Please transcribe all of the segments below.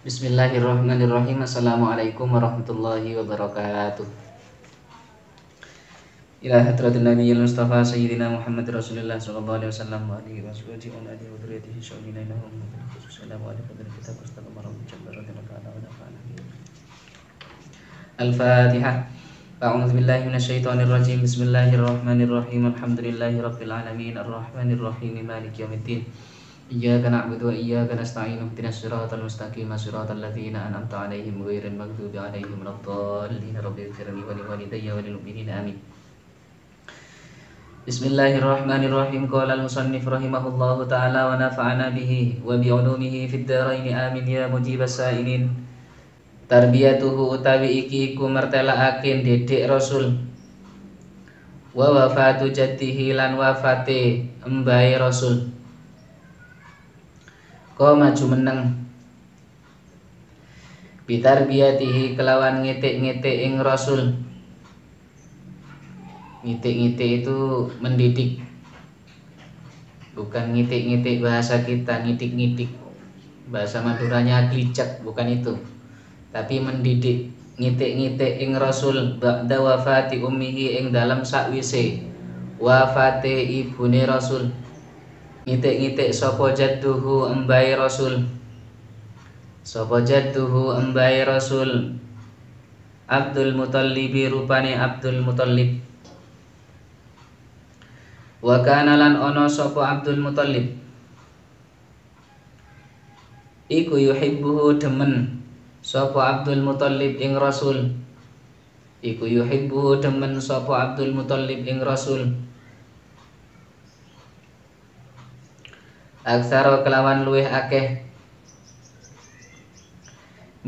Bismillahirrahmanirrahim. Assalamualaikum warahmatullahi wabarakatuh. Ila hadratin nabiyil mustafa sayyidina Muhammad Rasulullah sallallahu alaihi wasallam wa alihi wa sahbihi wa alihi wa dzurriyyatihi syu'ilina lahum assalamu alaikum warahmatullahi wabarakatuh. Al-Fatihah. A'udzu billahi minasyaitonir rajim. Bismillahirrahmanirrahim. Alhamdulillahi rabbil alamin arrahmanir rahim maliki yaumiddin. Iyyaka na'budu wa iyyaka nasta'in ihdinas siratal mustaqim siratal ladzina an'amta 'alaihim ghairil maghdubi 'alaihim waladdallin rabbighfirli wa liwalidayya wa lil mu'minina amin. Bismillahirrahmanirrahim. Qala al-musannif rahimahullahu ta'ala wa nafa'ana bihi wa bi 'ulumihi fid dharain amin ya mujibas sa'ilin. Tarbiyatuhu utawi iki iku mertelaaken dedek Rasul wa wafatu jaddihi lan wafate embahe Rasul. Ko maju meneng bitarbiyatihi kelawan ngitik-ngitik ing Rasul. Ngitik-ngitik itu mendidik, bukan ngitik-ngitik bahasa kita, ngitik-ngitik bahasa Maduranya glicek, bukan itu, tapi mendidik. Ngitik-ngitik ing Rasul ba'da wafati ummihi ing dalam sakwise wafate ibune Rasul. Ngitik-ngitik sapa jadduhu embahe Rasul. Sapa jadduhu embahe Rasul Abdul Muthalib, rupane Abdul Muthalib. Wa kana lan ana sapa Abdul Muthalib iku yuhibbuhu demen sapa Abdul Muthalib ing Rasul. Iku yuhibbuhu demen sapa Abdul Muthalib ing Rasul. Aksara kelawan luweh akeh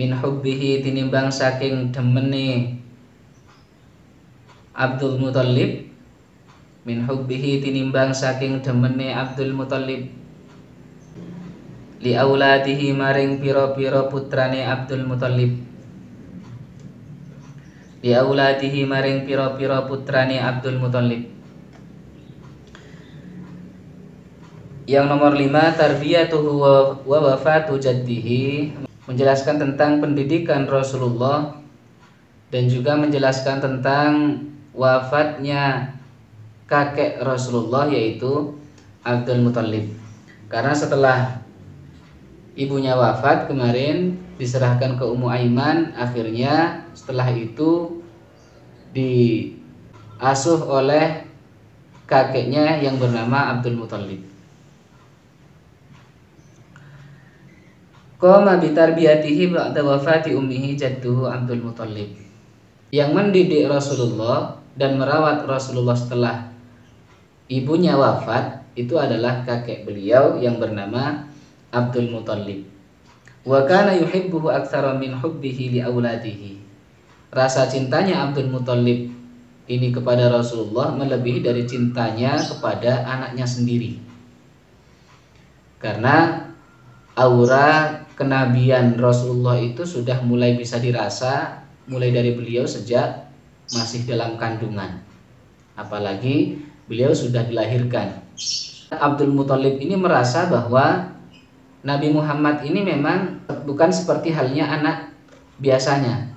min hubbihi tinimbang saking demene Abdul Muthalib. Min hubbihi tinimbang saking demene Abdul Muthalib li auladihi maring pira-pira putrane Abdul Muthalib. Li auladihi maring pira-pira putrane Abdul Muthalib. Yang nomor 5, tarbiyatuhu wa wafatu jaddihi, menjelaskan tentang pendidikan Rasulullah dan juga menjelaskan tentang wafatnya kakek Rasulullah yaitu Abdul Muthalib. Karena setelah ibunya wafat kemarin diserahkan ke Ummu Aiman, akhirnya setelah itu diasuh oleh kakeknya yang bernama Abdul Muthalib. Qama bitarbiyatihi ba'da wafati ummihi jadduhu Abdul Muthalib. Yang mendidik Rasulullah dan merawat Rasulullah setelah ibunya wafat itu adalah kakek beliau yang bernama Abdul Muthalib. Wa kana yuhibbuhu aktsara min hubbihi li auladihi. Rasa cintanya Abdul Muthalib ini kepada Rasulullah melebihi dari cintanya kepada anaknya sendiri. Karena aura kenabian Rasulullah itu sudah mulai bisa dirasa mulai dari beliau sejak masih dalam kandungan, apalagi beliau sudah dilahirkan. Abdul Muthalib ini merasa bahwa Nabi Muhammad ini memang bukan seperti halnya anak biasanya,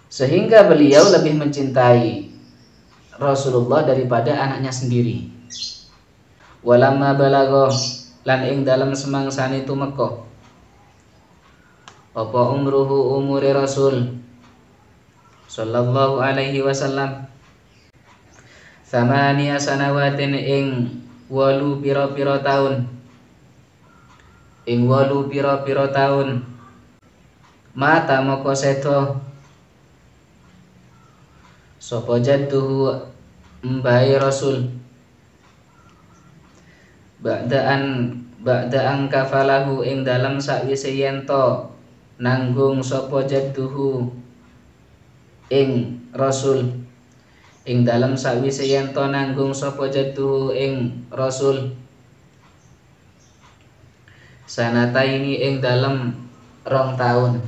sehingga beliau lebih mencintai Rasulullah daripada anaknya sendiri. Walamma balagha lan ing dalam semangsane tumeka apa umruhu umure Rasul sallallahu alaihi wasallam samania sanawatin ing 8 pira-pira taun. Ing 8 pira-pira taun mata moko sedo sapa jadduhu mbahe Rasul ba'daan kafalahu ing dalam sakwise yento nanggung sapa jadduhu ing Rasul. Ing dalam sakwise yento nanggung sapa jadduhu ing Rasul sanataini ing dalam 2 tahun.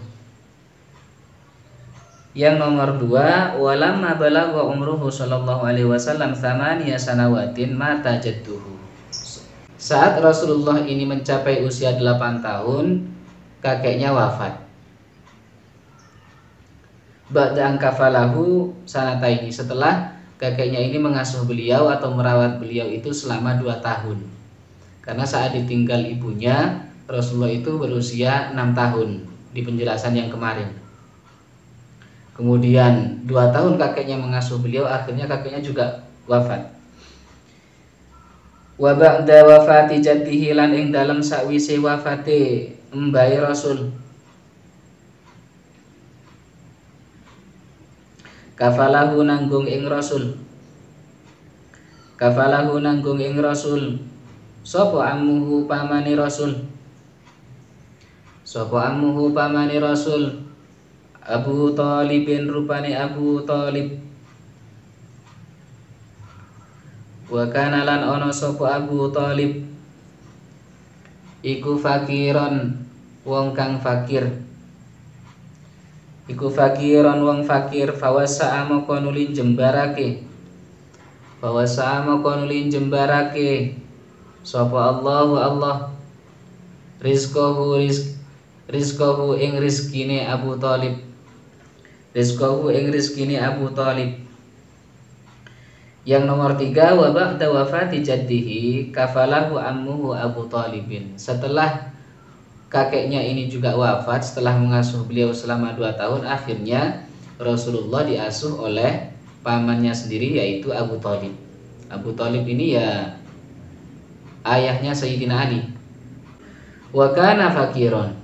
Yang nomor 2, walamma balagha umruhu sallallahu alaihi wasallam 8 sanawatin mata jadduhu. Saat Rasulullah ini mencapai usia 8 tahun, kakeknya wafat. Ba'da an kafalahu sanataini, setelah kakeknya ini mengasuh beliau atau merawat beliau itu selama 2 tahun. Karena saat ditinggal ibunya, Rasulullah itu berusia 6 tahun di penjelasan yang kemarin. Kemudian 2 tahun kakeknya mengasuh beliau, akhirnya kakeknya juga wafat. Wa ba'da wafati jaddihi, lan ing dalem sakwise wafate mbahe Rasul, kafalahu nanggung ing Rasul, kafalahu nanggung ing Rasul sapa ammuhu pamane Rasul, sapa ammuhu pamane Rasul Abu Thalibin, rupane Abu Thalib. Wa kana lan ana sapa Abu Thalib iku fakiron wong kang fakir, iku fakiron wong fakir. Fawasa moko nulin jembarake, fawasa moko nulin jembarake sapa Allahu Allah rizqahu rizqahu ing rizkine Abu Thalib, rizqahu ing rizkine Abu Thalib. Yang nomor 3, wa ba'da wafati jaddihi kafalahu ammuhu Abu Thalibin. Setelah kakeknya ini juga wafat, setelah mengasuh beliau selama 2 tahun, akhirnya Rasulullah diasuh oleh pamannya sendiri, yaitu Abu Thalib. Abu Thalib ini ya ayahnya Sayyidina Ali. Wa kana fakiron,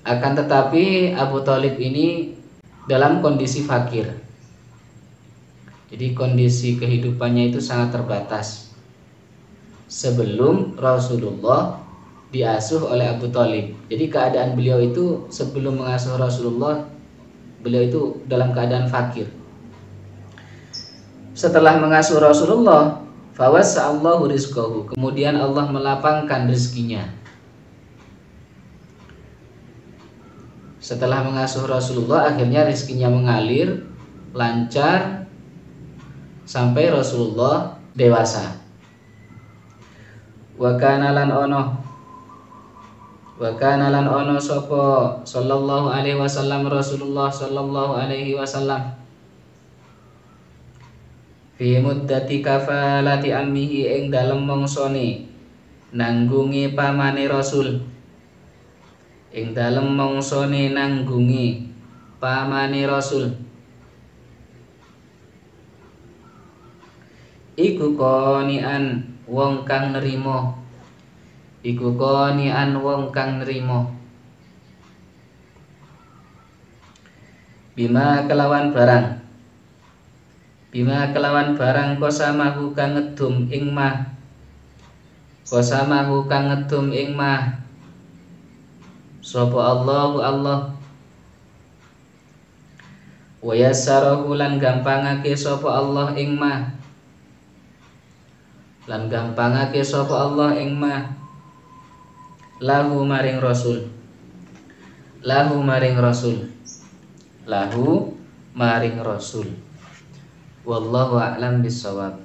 akan tetapi Abu Thalib ini dalam kondisi fakir. Jadi kondisi kehidupannya itu sangat terbatas sebelum Rasulullah diasuh oleh Abu Thalib. Jadi keadaan beliau itu sebelum mengasuh Rasulullah, beliau itu dalam keadaan fakir. Setelah mengasuh Rasulullah, fawasa'allahu rizqahu, kemudian Allah melapangkan rezekinya. Setelah mengasuh Rasulullah, akhirnya rezekinya mengalir lancar sampai Rasulullah dewasa. Wa kana lan ono sapa sallallahu alaihi wasallam Rasulullah sallallahu alaihi wasallam fi muddati kafalati ammihi, ing dalem mongsone nanggungi pamane Rasul, ing dalem mongsone nanggungi pamane Rasul. Iku qani'an wong kang nerima, iku qani'an wong kang nerima bima kelawan barang, bima kelawan barang qasamahu kang ngedum ing mah, qasamahu kang ngedum ing mah sapa Allahu Allah. Wa yassarahu lan gampangake sapa Allah ing mah, lan gampangake sapa Allah ing mah lahu maring Rasul, lahu maring Rasul, lahu maring Rasul. Wallahu a'lam bissawab.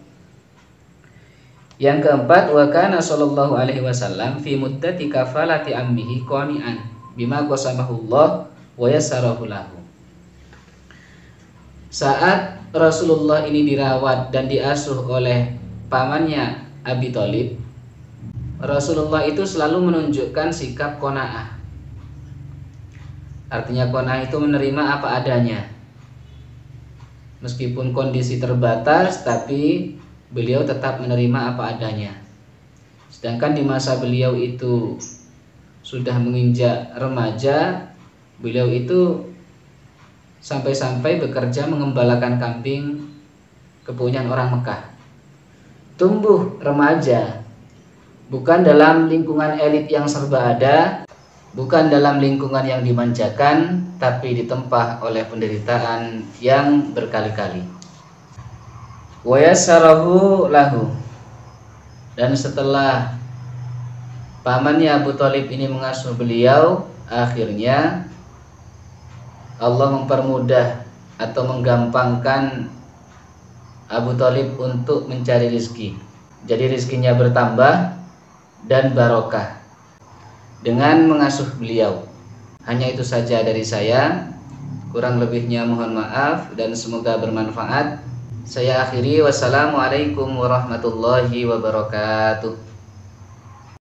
Yang keempat, wa kana sallallahu alaihi wasallam fi muddati kafalati ammihi qani'an bima qasamahu Allah wa yassarahu lahu. Saat Rasulullah ini dirawat dan diasuh oleh pamannya Abi Thalib, Rasulullah itu selalu menunjukkan sikap qanaah. Artinya qanaah itu menerima apa adanya. Meskipun kondisi terbatas, tapi beliau tetap menerima apa adanya. Sedangkan di masa beliau itu sudah menginjak remaja, beliau itu sampai-sampai bekerja mengembalakan kambing kepunyaan orang Mekah. Tumbuh remaja, bukan dalam lingkungan elit yang serba ada, bukan dalam lingkungan yang dimanjakan, tapi ditempa oleh penderitaan yang berkali-kali. Wa yassarahu lahu, dan setelah pamannya Abu Thalib ini mengasuh beliau, akhirnya Allah mempermudah atau menggampangkan Abu Thalib untuk mencari rezeki. Jadi rezekinya bertambah dan barokah dengan mengasuh beliau. Hanya itu saja dari saya, kurang lebihnya mohon maaf dan semoga bermanfaat. Saya akhiri, wassalamualaikum warahmatullahi wabarakatuh.